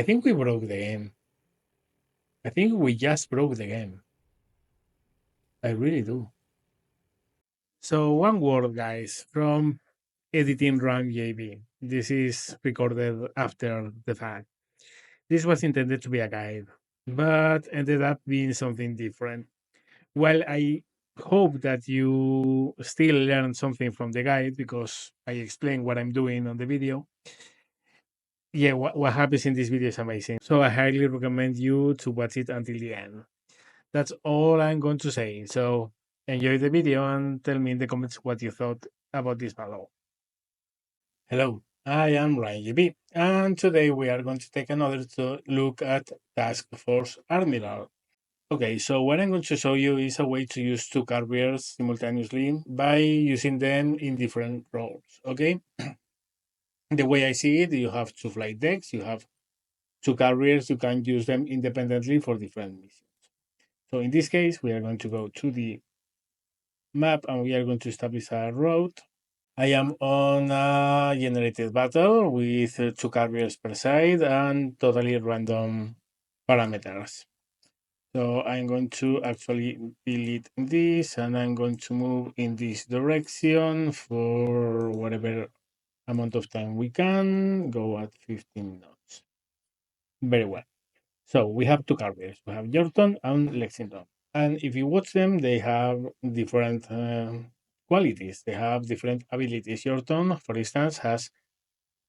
I think we broke the game. I think we just broke the game. I really do. So one word, guys, from editing RAMJB. This is recorded after the fact. This was intended to be a guide, but ended up being something different. Well, I hope that you still learn something from the guide because I explain what I'm doing on the video. Yeah, what happens in this video is amazing. So I highly recommend you to watch it until the end. That's all I'm going to say. So enjoy the video and tell me in the comments what you thought about this model. Hello, I am RAMJB, and today we are going to take another look at Task Force Admiral. Okay, so what I'm going to show you is a way to use two carriers simultaneously by using them in different roles, okay? The way I see it, you have two flight decks, you have two carriers, you can use them independently for different missions. So in this case, we are going to go to the map and we are going to establish a route. I am on a generated battle with two carriers per side and totally random parameters. So I'm going to actually delete this and I'm going to move in this direction for whatever amount of time we can, go at 15 knots. Very well. So we have two carriers. We have Yorkton and Lexington. And if you watch them, they have different qualities. They have different abilities. Yorkton, for instance, has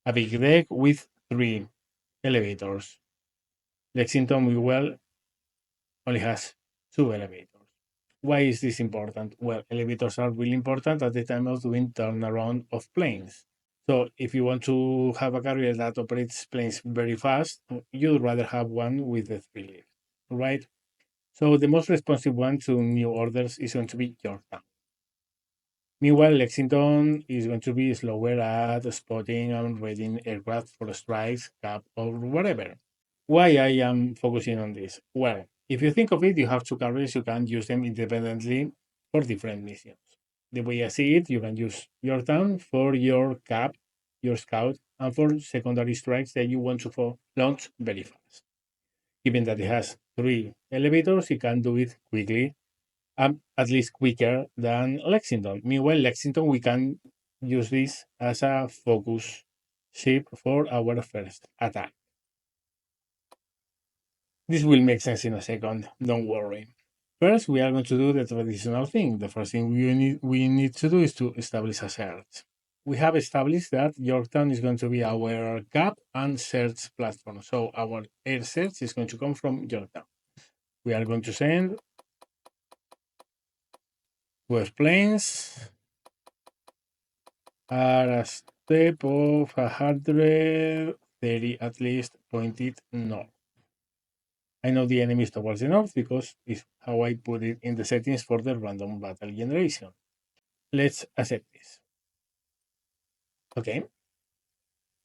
a big deck with 3 elevators. Lexington, well, only has 2 elevators. Why is this important? Well, elevators are really important at the time of doing turnaround of planes. So if you want to have a carrier that operates planes very fast, you'd rather have one with the 3 lifts, right? So the most responsive one to new orders is going to be Yorktown. Meanwhile, Lexington is going to be slower at spotting and reading aircraft for strikes, cap, or whatever. Why I am focusing on this? Well, if you think of it, you have two carriers, you can use them independently for different missions. The way I see it, you can use Yorktown for your cap, your scout, and for secondary strikes that you want to launch very fast. Given that it has 3 elevators, you can do it quickly, at least quicker than Lexington. Meanwhile, Lexington, we can use this as a focus ship for our first attack. This will make sense in a second, don't worry. First, we are going to do the traditional thing. The first thing we need to do is to establish a search. We have established that Yorktown is going to be our cap and search platform. So our air search is going to come from Yorktown. We are going to send 12 planes at a step of 130 at least pointed north. I know the enemy is towards the north because it's how I put it in the settings for the random battle generation. Let's accept this. Okay.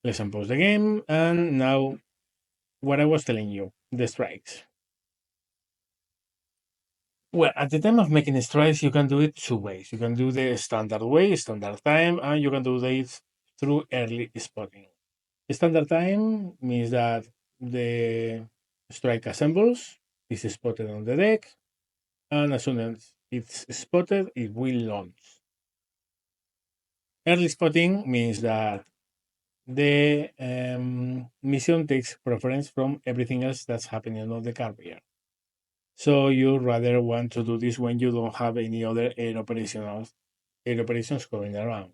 Let's unpause the game. And now, what I was telling you, the strikes. Well, at the time of making strikes, you can do it 2 ways. You can do the standard way, standard time, and you can do this through early spotting. Standard time means that the strike assembles, is spotted on the deck, and as soon as it's spotted, it will launch. Early spotting means that the mission takes preference from everything else that's happening on the carrier. So you rather want to do this when you don't have any other air operations going around.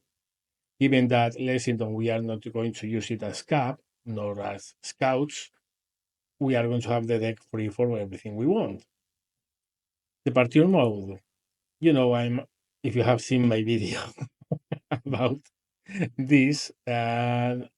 Given that Lexington, we are not going to use it as cap nor as scouts, we are going to have the deck free for everything we want. Departure mode. You know, if you have seen my video about this, I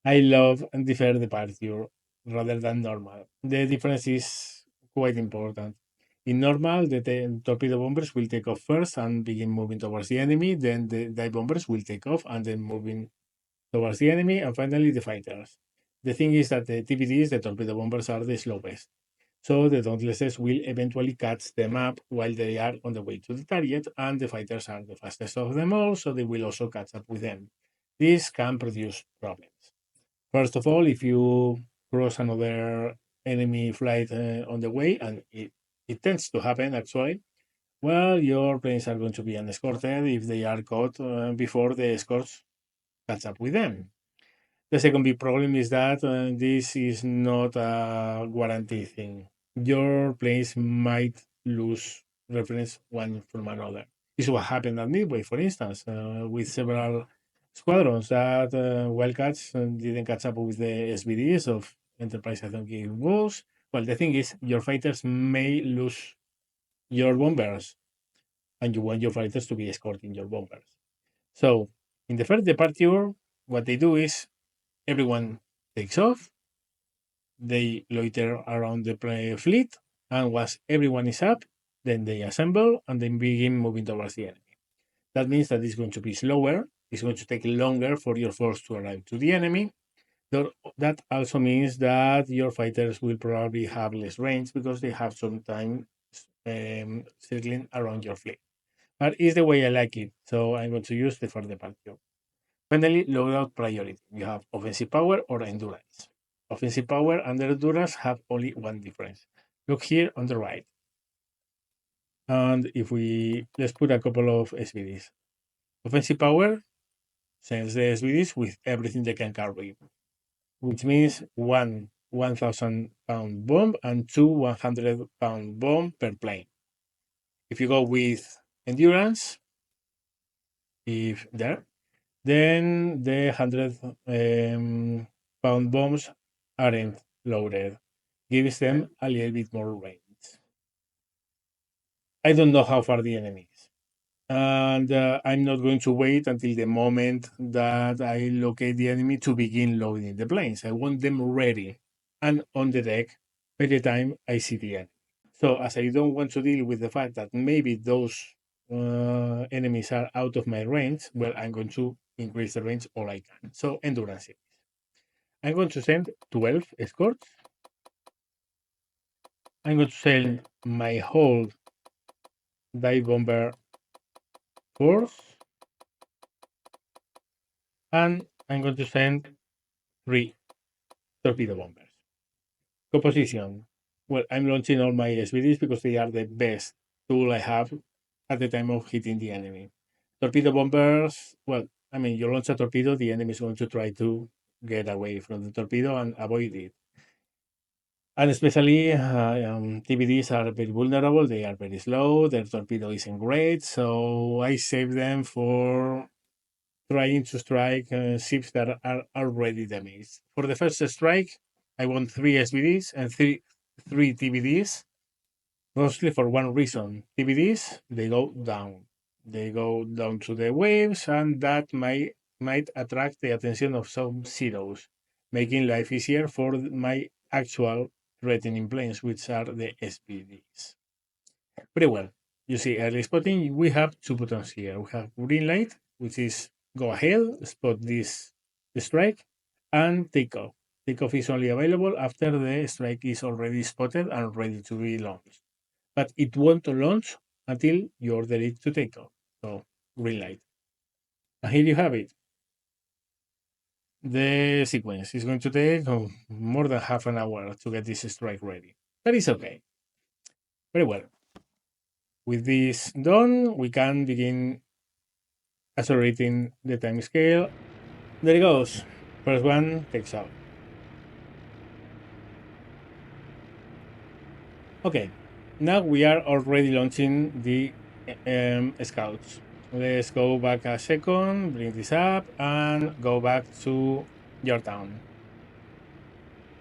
love deferred departure rather than normal. The difference is quite important. In normal, the torpedo bombers will take off first and begin moving towards the enemy. Then the dive bombers will take off and then moving towards the enemy. And finally, the fighters. The thing is that the TVDs, the torpedo bombers, are the slowest. So the Dauntlesses will eventually catch them up while they are on the way to the target, and the fighters are the fastest of them all, so they will also catch up with them. This can produce problems. First of all, if you cross another enemy flight on the way, and it tends to happen actually. Well, your planes are going to be unescorted if they are caught before the escorts catch up with them. The second big problem is that this is not a guarantee thing. Your planes might lose reference one from another. This is what happened at Midway, for instance, with several squadrons that Wildcats didn't catch up with the SBDs of Enterprise, I think it was. Well, the thing is, your fighters may lose your bombers, and you want your fighters to be escorting your bombers. So, in the first departure, what they do is everyone takes off, they loiter around the fleet, and once everyone is up, then they assemble and then begin moving towards the enemy. That means that it's going to be slower, it's going to take longer for your force to arrive to the enemy. That also means that your fighters will probably have less range because they have some time circling around your fleet. But it's the way I like it, so I'm going to use the first departure. Finally, loadout priority. You have offensive power or endurance. Offensive power and endurance have only one difference. Look here on the right. And if let's put a couple of SVDs. Offensive power sends the SVDs with everything they can carry, which means one 1,000-pound bomb and two 100-pound bomb per plane. If you go with endurance, then the 100-pound bombs aren't loaded, gives them a little bit more range. I don't know how far the enemy is, and I'm not going to wait until the moment that I locate the enemy to begin loading the planes. I want them ready and on the deck by the time I see the enemy. So as I don't want to deal with the fact that maybe those enemies are out of my range, well, I'm going to increase the range all I can. So endurance. I'm going to send 12 escorts. I'm going to send my whole dive bomber force, and I'm going to send 3 torpedo bombers. Composition. Well, I'm launching all my SVDs because they are the best tool I have at the time of hitting the enemy. Torpedo bombers, well, I mean, you launch a torpedo, the enemy is going to try to get away from the torpedo and avoid it. And especially TBDs are very vulnerable, they are very slow, their torpedo isn't great, so I save them for trying to strike ships that are already damaged. For the first strike, I want 3 SVDs and three TBDs, mostly for one reason. TBDs, they go down. They go down to the waves, and that might attract the attention of some zeros, making life easier for my actual threatening planes, which are the SVDs. Pretty well. You see, early spotting, we have 2 buttons here. We have green light, which is go ahead, spot this strike, and take off. Takeoff is only available after the strike is already spotted and ready to be launched. But it won't launch until you order it to take off. So, green light. And here you have it. The sequence is going to take more than half an hour to get this strike ready. That is okay. Very well. With this done, we can begin accelerating the time scale. There it goes. First one takes out. Okay, now we are already launching the scouts. Let's go back a second, bring this up, and go back to Yorktown.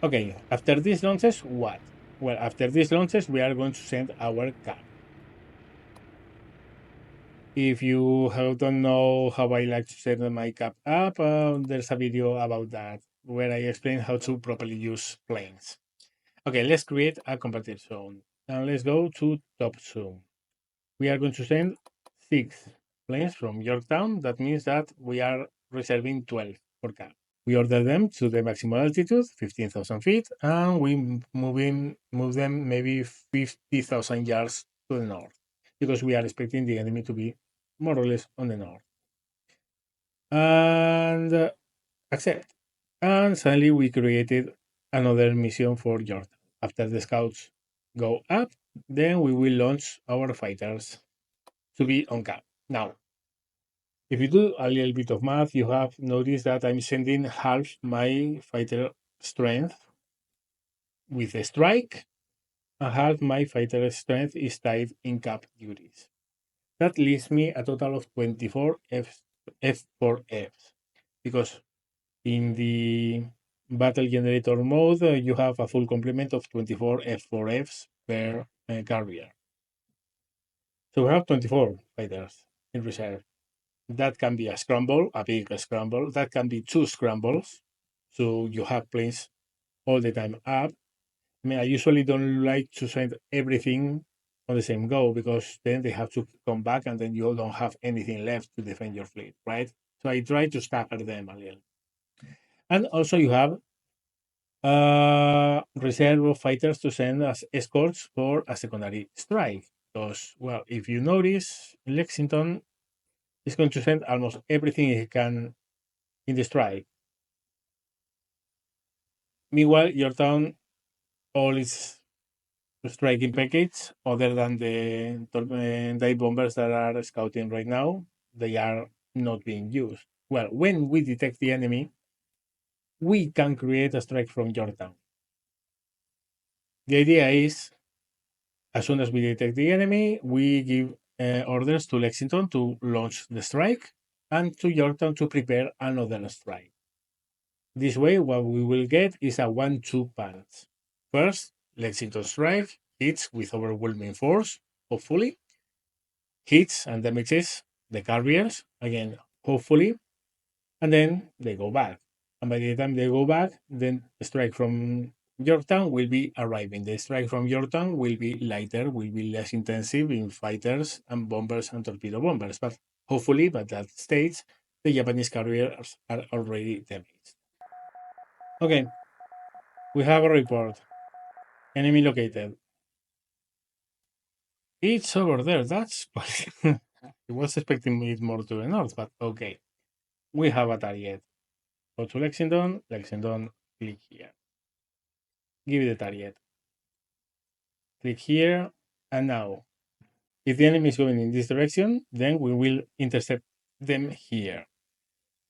Okay, after these launches, what? Well, after these launches, we are going to send our cap. If you don't know how I like to set my cap up, there's a video about that where I explain how to properly use planes. Okay, let's create a competitive zone. And let's go to top zone. We are going to send 6 planes from Yorktown. That means that we are reserving 12 for cap. We order them to the maximum altitude, 15,000 feet, and we move them maybe 50,000 yards to the north, because we are expecting the enemy to be more or less on the north. And accept. And suddenly we created another mission for Jordan. After the scouts go up, then we will launch our fighters to be on cap. Now, if you do a little bit of math, you have noticed that I'm sending half my fighter strength with a strike, and half my fighter strength is tied in cap duties. That leaves me a total of 24 F4Fs, because in the battle generator mode, you have a full complement of 24 F4Fs per carrier. So we have 24 fighters in reserve. That can be a scramble, a big scramble. That can be two scrambles. So you have planes all the time up. I mean, I usually don't like to send everything on the same go, because then they have to come back and then you don't have anything left to defend your fleet, right? So I try to stagger them a little. And also you have reserve of fighters to send as escorts for a secondary strike. Because, well, if you notice, Lexington is going to send almost everything he can in the strike. Meanwhile, Yorktown, all its striking package, other than the dive bombers that are scouting right now, they are not being used. Well, when we detect the enemy, we can create a strike from Yorktown. The idea is, as soon as we detect the enemy, we give orders to Lexington to launch the strike and to Yorktown to prepare another strike. This way, what we will get is a 1-2 punch. First, Lexington strike hits with overwhelming force, hopefully, hits and damages the carriers, again, hopefully, and then they go back. And by the time they go back, then the strike from Yorktown will be arriving. The strike from Yorktown will be lighter, will be less intensive in fighters and bombers and torpedo bombers. But hopefully, by that stage, the Japanese carriers are already damaged. Okay, we have a report. Enemy located. It's over there. That's I was expecting it more to the north, but okay. We have a target. Go to Lexington. Lexington, click here. Give it the target. Click here. And now, if the enemy is going in this direction, then we will intercept them here.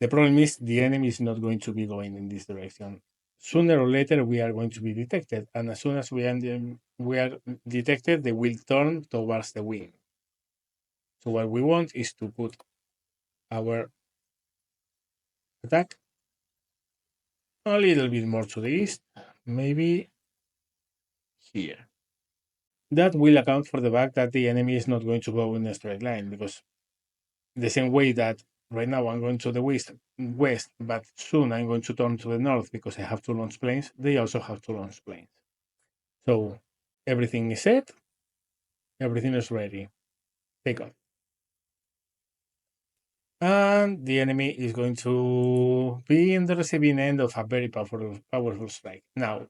The problem is the enemy is not going to be going in this direction. Sooner or later, we are going to be detected. And as soon as we are detected, they will turn towards the wind. So what we want is to put our attack a little bit more to the east, maybe here. That will account for the fact that the enemy is not going to go in a straight line, because the same way that right now I'm going to the west, but soon I'm going to turn to the north because I have to launch planes, they also have to launch planes. So everything is set, everything is ready. Take off. And the enemy is going to be in the receiving end of a very powerful strike. Now,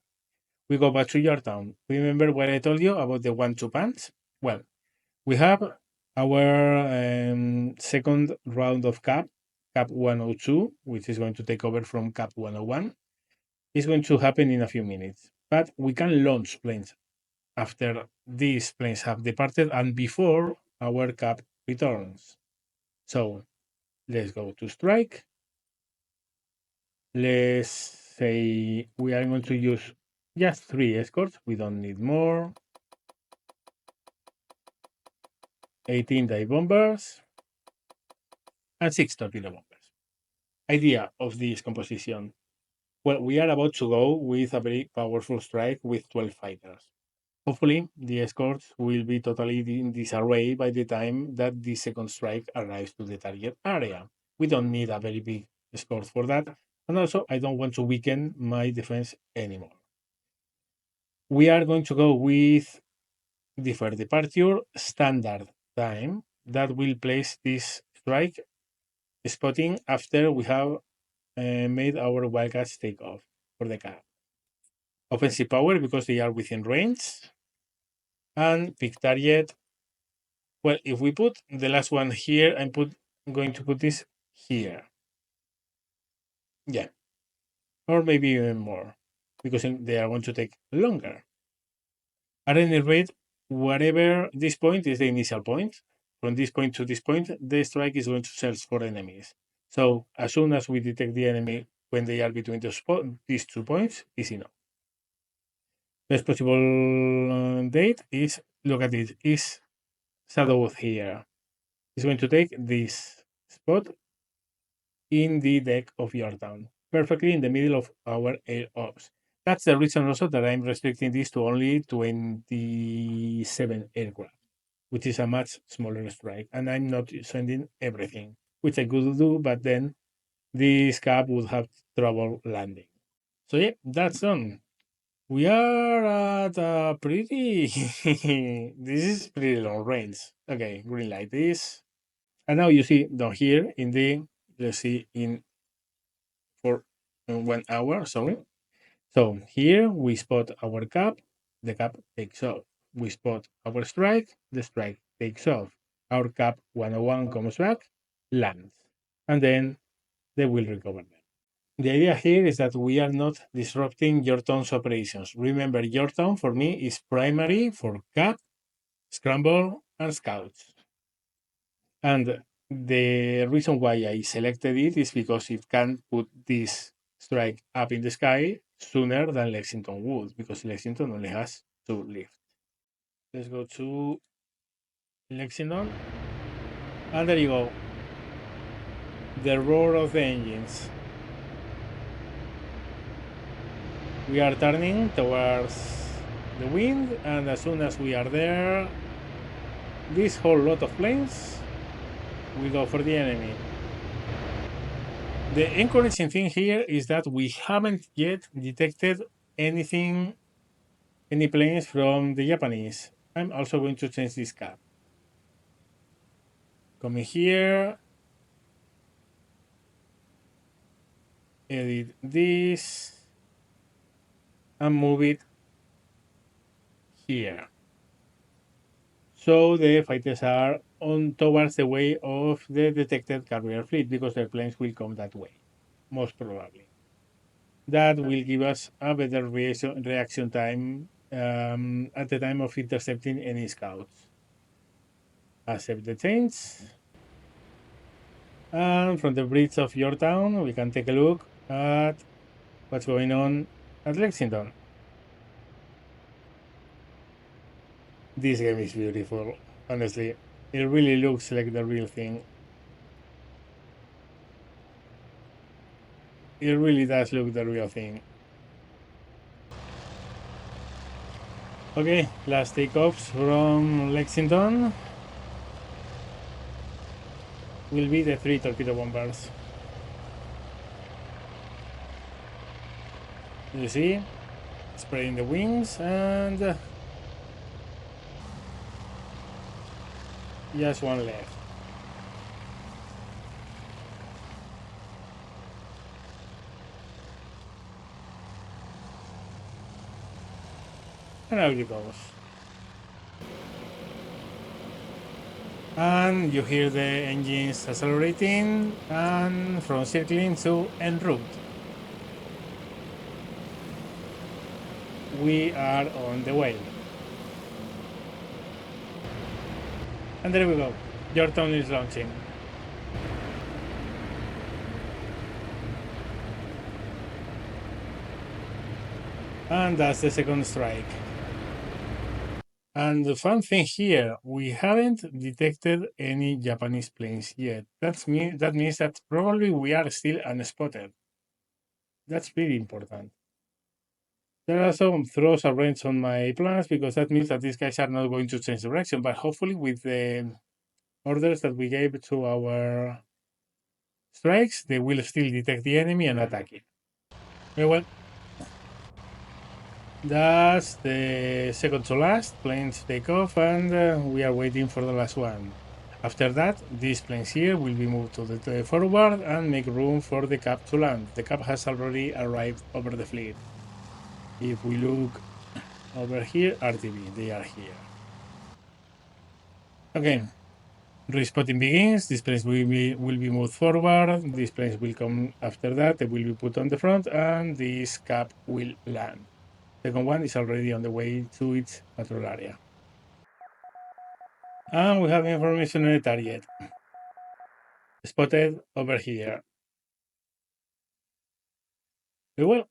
we go back to Yorktown. Remember what I told you about the 1-2 punch? Well, we have our second round of Cap 102, which is going to take over from Cap 101. It's going to happen in a few minutes, but we can launch planes after these planes have departed and before our Cap returns. So let's go to strike. Let's say we are going to use just 3 escorts. We don't need more. 18 dive bombers and 6 torpedo bombers. Idea of this composition. Well, we are about to go with a very powerful strike with 12 fighters. Hopefully, the escorts will be totally in disarray by the time that the second strike arrives to the target area. We don't need a very big escort for that. And also, I don't want to weaken my defense anymore. We are going to go with deferred departure standard time that will place this strike spotting after we have made our wildcats take off for the cap. Offensive power because they are within range. And pick target. Well, if we put the last one here, I'm going to put this here. Yeah. Or maybe even more. because they are going to take longer. At any rate, whatever this point is the initial point, from this point to this point, the strike is going to search for enemies. So as soon as we detect the enemy when they are between these 2 points, is enough. Best possible date is, look at it, is shadowed here. It's going to take this spot in the deck of your town, perfectly in the middle of our air ops. That's the reason also that I'm restricting this to only 27 aircraft, which is a much smaller strike. And I'm not sending everything, which I could do, but then this cap would have trouble landing. So yeah, that's done. We are at a pretty, this is pretty long range. Okay, green light this. And now you see down here in the, let's see, for 1 hour, sorry. So here we spot our cap, the cap takes off. We spot our strike, the strike takes off. Our cap 101 comes back, lands, and then they will recover them. The idea here is that we are not disrupting your town's operations. Remember, your town for me is primary for cap, scramble, and scouts. And the reason why I selected it is because it can put this strike up in the sky sooner than Lexington would, because Lexington only has 2 lifts. Let's go to Lexington. And there you go. The roar of the engines. We are turning towards the wind, and as soon as we are there, this whole lot of planes will go for the enemy. The encouraging thing here is that we haven't yet detected anything, any planes from the Japanese. I'm also going to change this cap. Coming here, edit this, and move it here. So the fighters are on towards the way of the detected carrier fleet, because their planes will come that way, most probably. That will give us a better reaction time at the time of intercepting any scouts. Accept the change. And from the bridge of your town, we can take a look at what's going on at Lexington. This game is beautiful, honestly. It really looks like the real thing. It really does look the real thing. Okay, last takeoffs from Lexington will be the 3 torpedo bombers. You see, spreading the wings, and just one left. And out it goes. And you hear the engines accelerating, and from circling to en route. We are on the way. And there we go. Your town is launching. And that's the second strike. And the fun thing here, we haven't detected any Japanese planes yet. That means that probably we are still unspotted. That's pretty important. There are some throws a wrench on my plans, because that means that these guys are not going to change direction. But hopefully, with the orders that we gave to our strikes, they will still detect the enemy and attack it. Very well. That's the second to last. Planes take off, and we are waiting for the last one. After that, these planes here will be moved to the forward and make room for the cap to land. The cap has already arrived over the fleet. If we look over here, RTB, they are here. Okay, Respotting begins. These planes will be moved forward. These planes will come after that. They will be put on the front, and this cap will land. Second one is already on the way to its patrol area. And we have information on the target. Spotted over here. Well,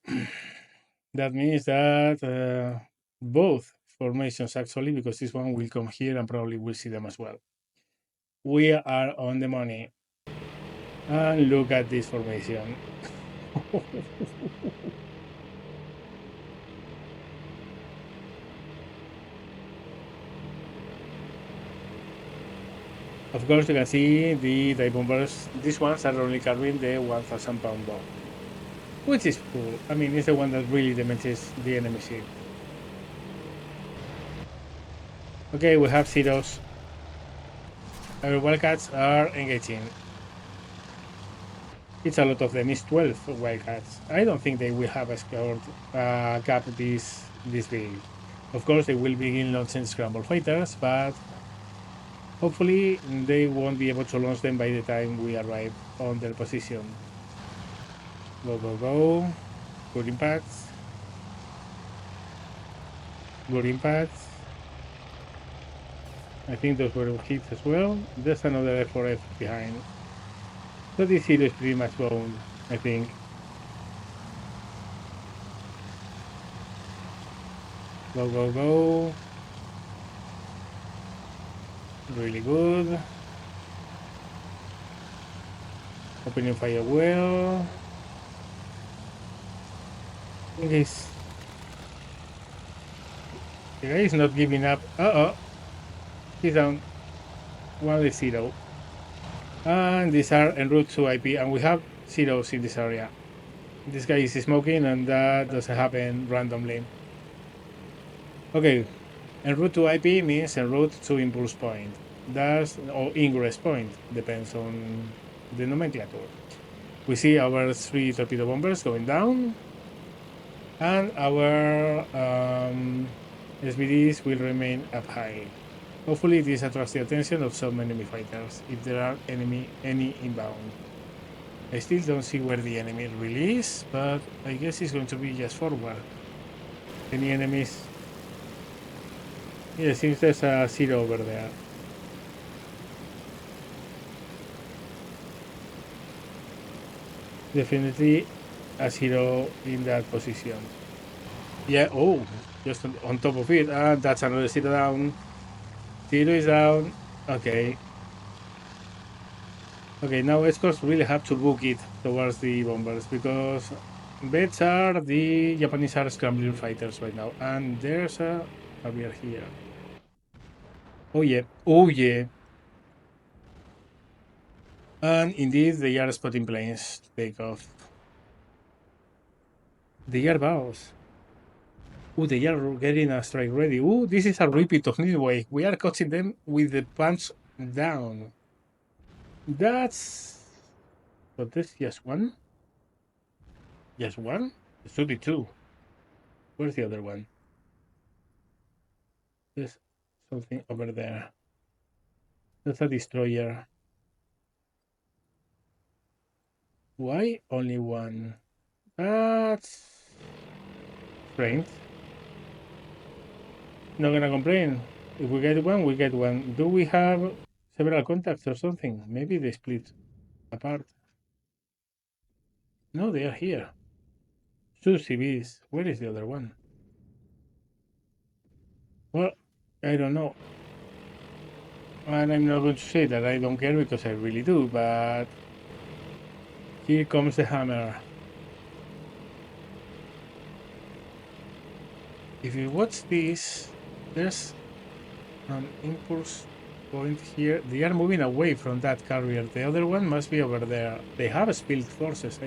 that means that both formations actually, because this one will come here and probably we'll see them as well. We are on the money. And look at this formation. Of course, you can see the dive bombers. These ones are only carrying the 1,000-pound bomb, which is cool. I mean, it's the one that really damages the enemy ship. Okay, we have zeros. Our wildcats are engaging. It's a lot of them. It's 12 wildcats. I don't think they will have a scored cap this big. Of course, they will begin launching scramble fighters, but hopefully they won't be able to launch them by the time we arrive on their position. Go, go, go. Good impacts. Good impacts. I think those were hits as well. There's another F4F behind. So this hero is pretty much gone, I think. Go, go, go. Really good. Opening fire well. The guy is not giving up. He's down 1-0. And these are en route to IP, and we have zeros in this area. This guy is smoking, and that doesn't happen randomly. Okay, en route to IP means en route to impulse point. Or ingress point, depends on the nomenclature. We see our 3 torpedo bombers going down, and our SBDs will remain up high. Hopefully this attracts the attention of some enemy fighters, if there are any inbound. I still don't see where the enemy really is, but I guess it's going to be just forward. Any enemies? Yeah, it seems there's a zero over there. Definitely a zero in that position. Yeah, oh, just on top of it. That's another zero down. Zero is down. Okay. Okay, now escorts really have to book it towards the bombers, because bets are the Japanese are scrambling fighters right now. And there's a Javier here. Oh yeah, oh yeah. And indeed, they are spotting planes to take off. They are bows. Oh, they are getting a strike ready. Oh, this is a repeat of Midway. We are catching them with the punch down. That's... But there's just one? Just one? It should be two. Where's the other one? There's something over there. That's a destroyer. Why only one? That's strange. Not gonna complain. If we get one, we get one. Do we have several contacts or something? Maybe they split apart. No, they are here. Two CVs. Where is the other one? Well, I don't know. And I'm not going to say that I don't care, because I really do, but here comes the hammer. If you watch this, there's an impulse point here. They are moving away from that carrier. The other one must be over there. They have spilled forces.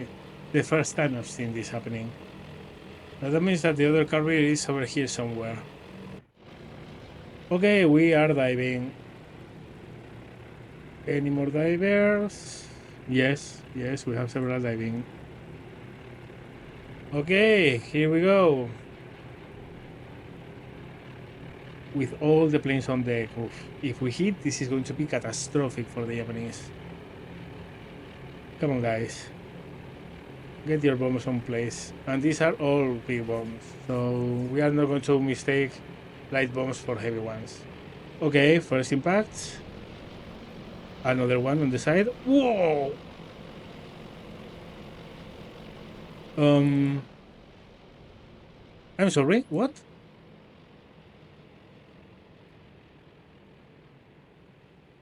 The first time I've seen this happening. Now that means that the other carrier is over here somewhere. Okay, we are diving. Any more divers? Yes, we have several diving. Okay, here we go. with all the planes on deck. Oof. If we hit, this is going to be catastrophic for the Japanese. Come on, guys. Get your bombs on place. And these are all big bombs, so we are not going to mistake light bombs for heavy ones. Okay, first impact. Another one on the side. Whoa! I'm sorry, what?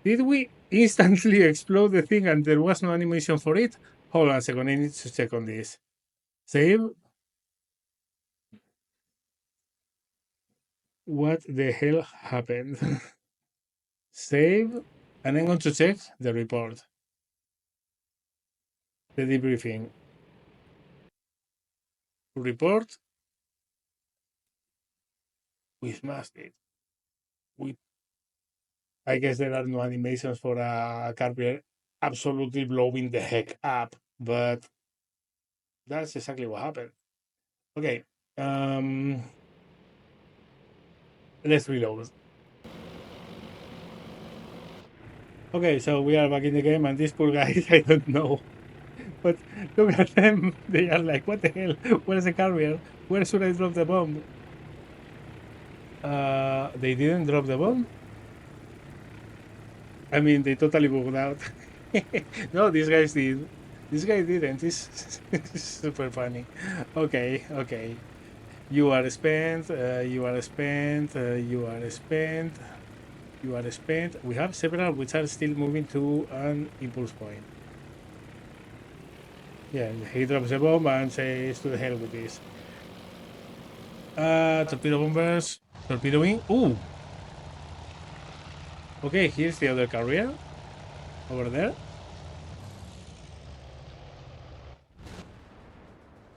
Did we instantly explode the thing and there was no animation for it? Hold on a second, I need to check on this. Save. What the hell happened? Save. And I'm going to check the report. The debriefing. Report. We smashed it. I guess there are no animations for a carrier absolutely blowing the heck up, but that's exactly what happened. Okay, let's reload. Okay, so we are back in the game, and these poor guys, I don't know, but look at them. They are like, what the hell? Where's the carrier? Where should I drop the bomb? They didn't drop the bomb. I mean, they totally bugged out. No, these guys did. This guy didn't. It's super funny. Okay, okay. You are spent. You are spent. You are spent. You are spent. We have several which are still moving to an impulse point. Yeah, he drops the bomb and says to the hell with this. Torpedo bombers. Torpedoing. Ooh. Okay, here's the other carrier. Over there.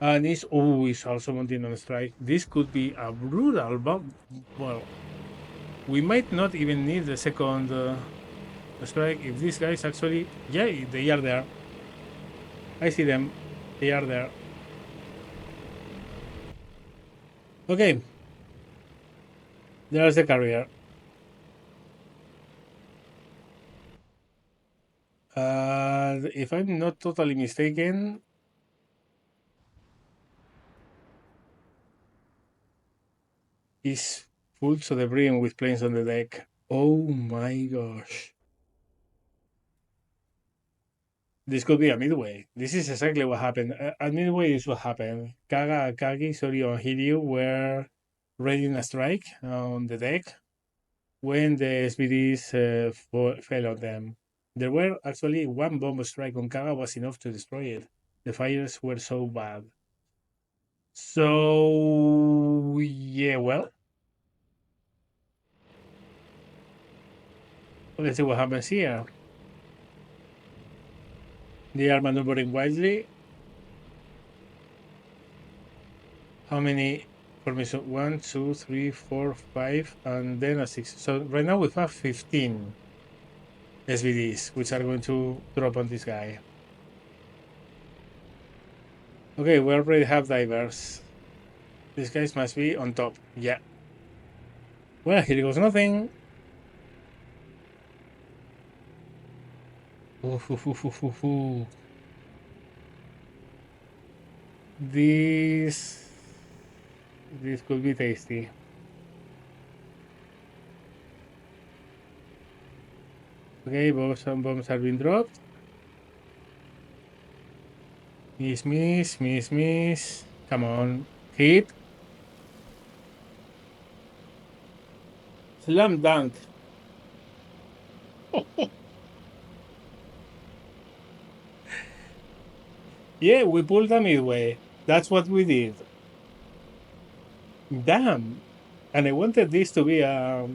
And it's also mounting on strike. This could be a brutal bomb. Well, we might not even need the second strike if these guys actually. Yeah, they are there. I see them. They are there. Okay. There's the carrier. If I'm not totally mistaken, is full to the brim with planes on the deck. Oh my gosh. This could be a midway. This is exactly what happened. At midway is what happened. Kaga, Akagi, Soryu, and Hiryu were ready in a strike on the deck when the SBDs fell on them. There were actually one bomb strike on Kaga was enough to destroy it. The fires were so bad. So yeah, well, let's see what happens here. They are maneuvering wisely. How many formation? 1, 2, 3, 4, 5, and then a 6. So right now we have 15 SVDs, which are going to drop on this guy. Okay, we already have divers. These guys must be on top. Yeah. Well, here goes nothing. This could be tasty. Okay, some bombs are being dropped. Miss, miss, miss, miss. Come on, hit. Slam dunk. Yeah, we pulled a midway. That's what we did. Damn. And I wanted this to be a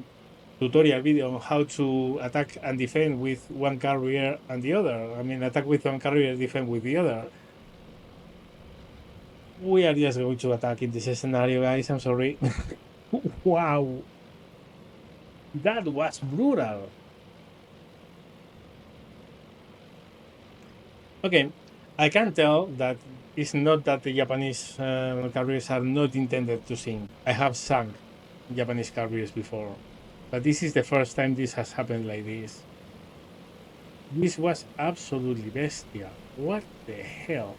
tutorial video on how to attack and defend with one carrier and the other. I mean, attack with one carrier, defend with the other. We are just going to attack in this scenario, guys. I'm sorry. Wow. That was brutal. Okay, I can tell that it's not that the Japanese carriers are not intended to sink. I have sunk Japanese carriers before, but this is the first time this has happened like this. This was absolutely bestial. What the hell?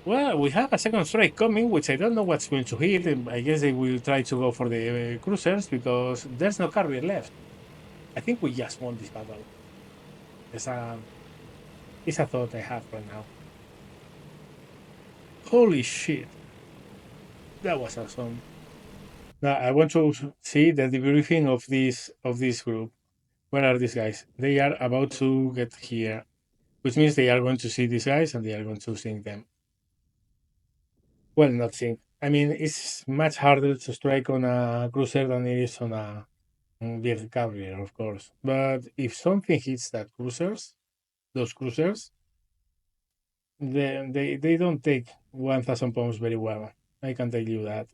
Well, we have a second strike coming, which I don't know what's going to hit. I guess they will try to go for the cruisers because there's no carrier left. I think we just won this battle. It's a thought I have right now. Holy shit. That was awesome. Now I want to see the debriefing of this group. Where are these guys? They are about to get here, which means they are going to see these guys and they are going to sink them. Well, not sink. I mean, it's much harder to strike on a cruiser than it is on a big carrier, of course. But if something hits those cruisers, they don't take 1,000 pounds very well. I can tell you that.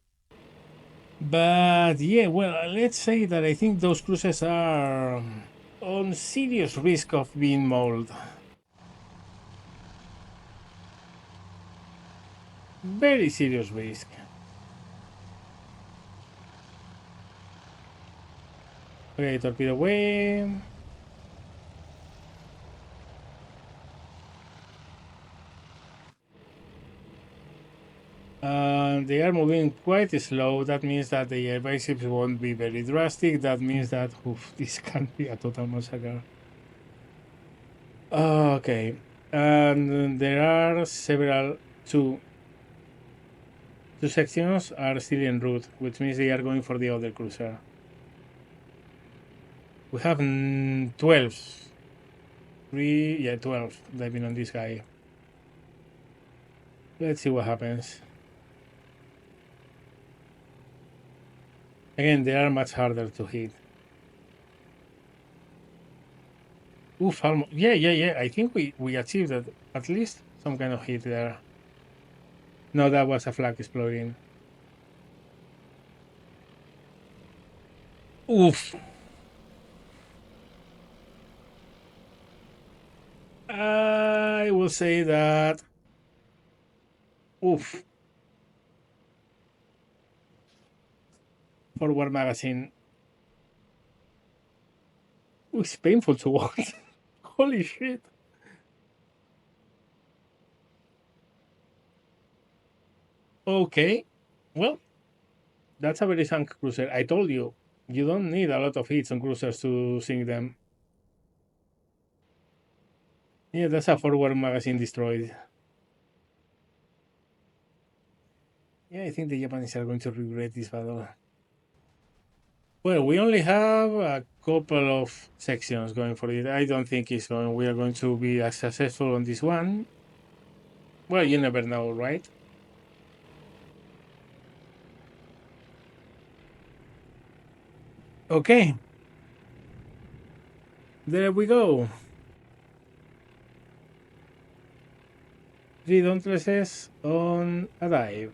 But yeah, well, let's say that I think those cruisers are on serious risk of being mauled. Very serious risk. Okay, torpedo away. They are moving quite slow. That means that the evasives won't be very drastic. That means that this can be a total massacre. Okay, and there are two sections are still en route, which means they are going for the other cruiser. We have 12. 12 diving on this guy. Let's see what happens. Again, they are much harder to hit. Oof, almost. Yeah. I think we achieved that, at least some kind of hit there. No, that was a flag exploding. Oof. I will say that. Oof. Forward magazine. Ooh, it's painful to watch. Holy shit. Okay. Well, that's a very sunk cruiser. I told you, you don't need a lot of hits on cruisers to sink them. Yeah, that's a forward magazine destroyed. Yeah, I think the Japanese are going to regret this battle. Well, we only have a couple of sections going for it. I don't think we are going to be as successful on this one. Well, you never know, right? Okay. There we go. 3 Dauntlesses on a dive.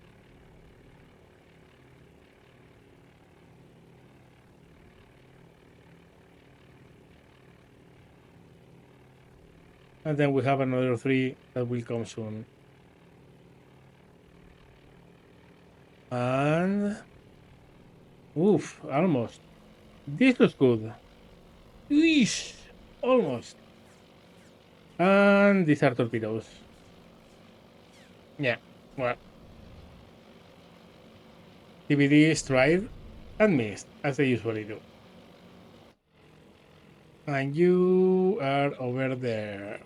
And then we have another 3 that will come soon. And oof, almost. This looks good. Eesh, almost. And these are torpedoes. Yeah, well, TBD tried and missed, as they usually do. And you are over there.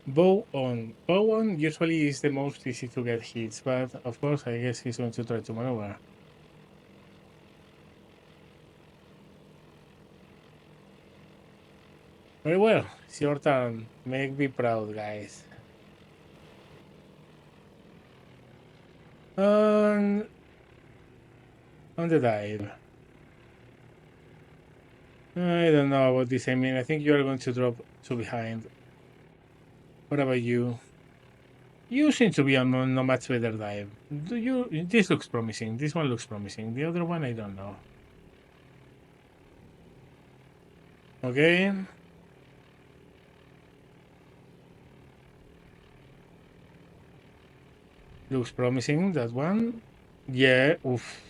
Bow on. Bow on usually is the most easy to get hits, but of course I guess he's going to try to maneuver. Very well, it's your turn. Make me proud, guys. On, on the dive. I don't know about this. I mean, I think you are going to drop to behind. What about you? You seem to be on a much better dive. Do you? This looks promising. This one looks promising. The other one, I don't know. Okay. Looks promising, that one. Yeah, oof.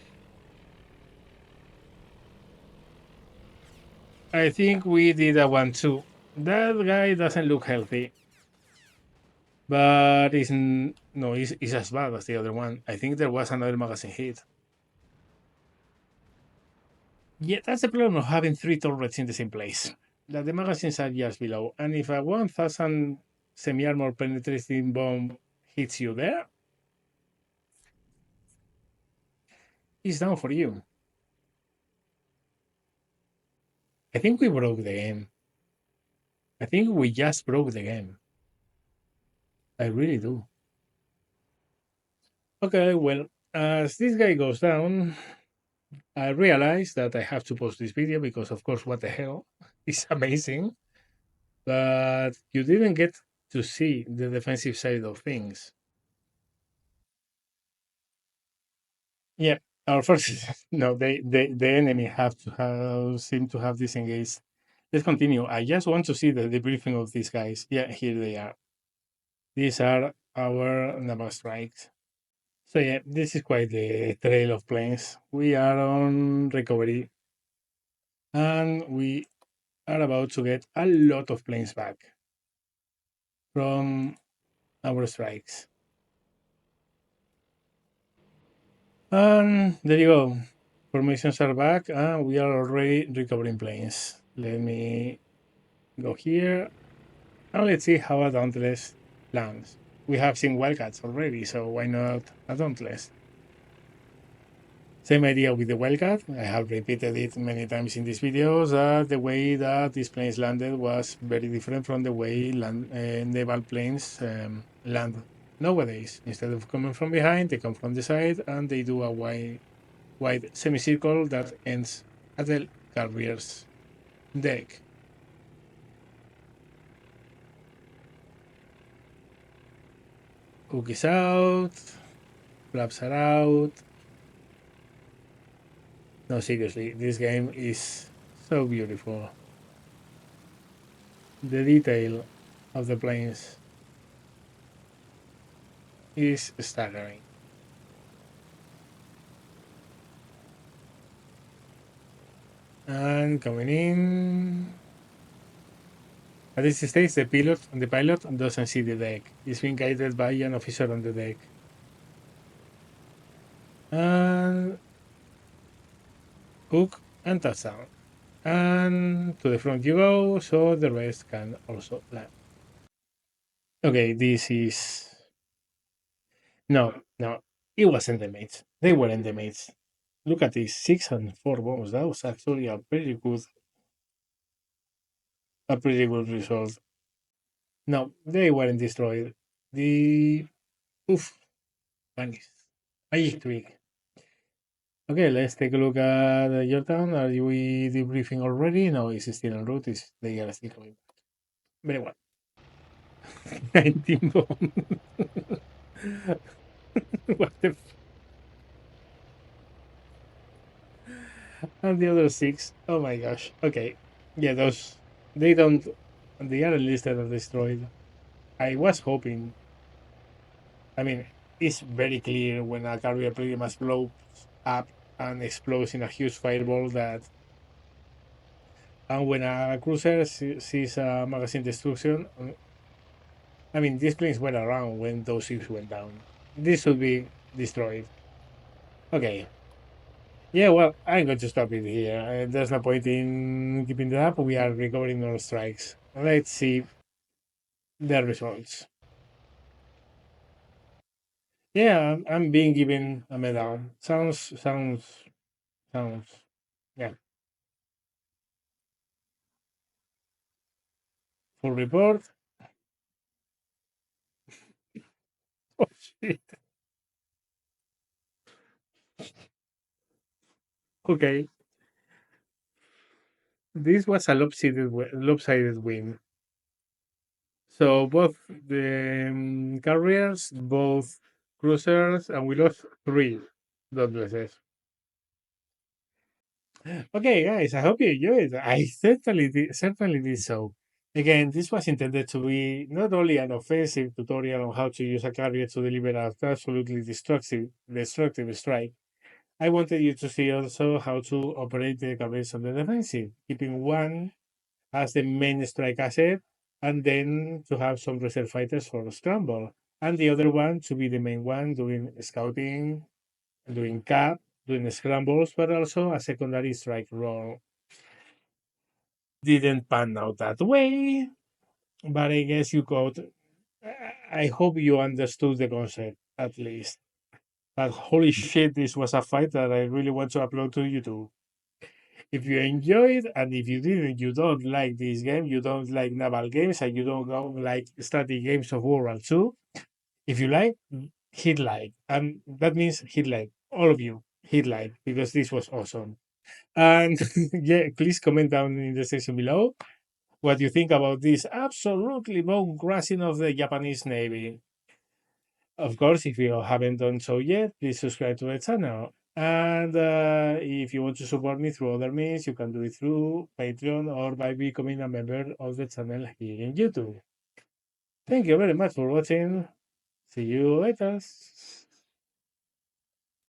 I think we did a one too. That guy doesn't look healthy, but no, he's as bad as the other one. I think there was another magazine hit. Yeah, that's the problem of having three turrets in the same place. That the magazines are just below, and if a 1,000 semi-armor penetrating bomb hits you there, it's down for you. I think we broke the game. I think we just broke the game. I really do. Okay, well, as this guy goes down, I realize that I have to post this video because, of course, what the hell? It's amazing. But you didn't get to see the defensive side of things. Yeah, our forces. No, the enemy have to have seem to have disengaged. Let's continue. I just want to see the debriefing of these guys. Yeah, here they are. These are our naval strikes. So yeah, this is quite the trail of planes. We are on recovery, and we are about to get a lot of planes back from our strikes. And there you go. Formations are back, and we are already recovering planes. Let me go here, and let's see how a Dauntless lands. We have seen Wildcats already, so why not a Dauntless? Same idea with the Wildcat. I have repeated it many times in these videos that the way that these planes landed was very different from the way naval planes land nowadays. Instead of coming from behind, they come from the side and they do a wide semicircle that ends at the carrier's deck. Hook is out, flaps are out. No, seriously, this game is so beautiful. The detail of the planes is staggering. And coming in. At this stage, the pilot doesn't see the deck. He's being guided by an officer on the deck. And hook and touchdown. And to the front you go, so the rest can also land. Okay, this is no, it wasn't the mates. They weren't the mates. Look at this 6 and 4 bombs. That was actually a pretty good result. No, they weren't destroyed. The oof, vanished. Magic trick. Okay, let's take a look at your town. Are we debriefing already? No, it's still en route. They are still coming back. Very well. 19 bombs. What the and the other six. Oh my gosh. Okay. Yeah, those they don't they are listed as destroyed. I was hoping. I mean, it's very clear when a carrier pretty much blows up and explodes in a huge fireball that and when a cruiser sees a magazine destruction, I mean, these planes were around when those ships went down. This should be destroyed. Okay. Yeah, well, I'm going to stop it here. There's no point in keeping it up. We are recovering our strikes. Let's see the results. Yeah, I'm being given a medal. Sounds. Yeah. Full report. Oh shit. Okay. This was a lopsided win. So both the carriers, both cruisers, and we lost three Douglases. Okay, guys, I hope you enjoyed. I certainly did so. Again, this was intended to be not only an offensive tutorial on how to use a carrier to deliver an absolutely destructive strike. I wanted you to see also how to operate the carriers on the defensive, keeping one as the main strike asset, and then to have some reserve fighters for scramble, and the other one to be the main one doing scouting, doing cap, doing scrambles, but also a secondary strike role. Didn't pan out that way, but I guess you got. I hope you understood the concept at least. But holy shit, this was a fight that I really want to upload to YouTube. If you enjoyed, and if you didn't, you don't like this game, you don't like naval games, and you don't like strategy games of World War II. If you like, hit like, and that means hit like. All of you hit like because this was awesome. And yeah, please comment down in the section below what you think about this absolutely bone crushing of the Japanese Navy. Of course, if you haven't done so yet, please subscribe to the channel. And if you want to support me through other means, you can do it through Patreon or by becoming a member of the channel here in YouTube. Thank you very much for watching. See you later.